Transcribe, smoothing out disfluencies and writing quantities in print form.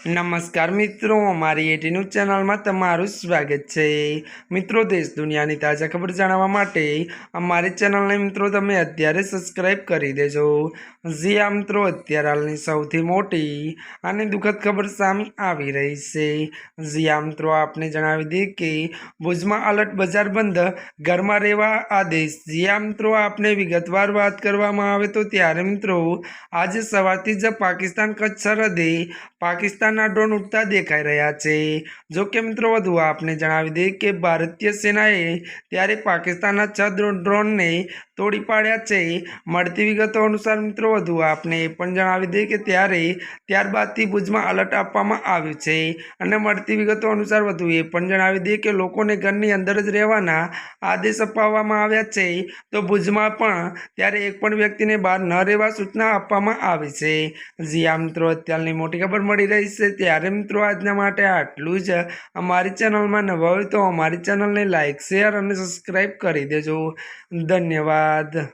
नमस्कार मित्रों, अमारी एटी न्यूज चैनल में तमारुं स्वागत है। मित्रों, देश दुनिया की ताजा खबर जाणवा माटे अमारी चैनल ने मित्रों तमे अत्यारे सब्सक्राइब करी देजो। जी आ मित्रों, अत्यारे हालनी सौथी मोटी अने दुखद खबर सामे आवी रही है। जी आ मित्रों, आपने जणावी दे कि भुजमां अलर्ट, बजार बंद, घर में रहेवा आदेश। जी आ मित्रों, आपने विगतवार बात करवामां आवे तो त्यारे मित्रों आज सवारथी ज पाकिस्तान कच्छ सरहदे पाकिस्तानना ड्रोन उड़ता देखाई रह्या छे। जो कि मित्रों वधु आपने जणावी दे कि भारतीय सेनाए त्यारे पाकिस्तानना 6 ड्रोनने तोड़ी पाड्या छे। मळती विगतो अनुसार मित्रों वधु आपने ए पण जणावी दे कि त्यारबादथी भुजमां अलर्ट आपवामां आव्युं छे अने मळती विगतो अनुसार वधु ए पण जणावी दे कि लोकोने घरनी अंदर ज रहेवाना आदेश अपाववामां आव्या छे। तो भुजमां पण त्यारे एक पण व्यक्तिने बहार न रहेवा सूचना आपवामां आवी छे। जी आ मित्रों, अत्याરની मोटी खबर मળી રહી છે ત્યારે મિત્રો આજના માટે આટલું જ। અમારી ચેનલમાં નવા હોય તો અમારી ચેનલને લાઇક, શેર અને સબસ્ક્રાઈબ કરી દેજો। ધન્યવાદ।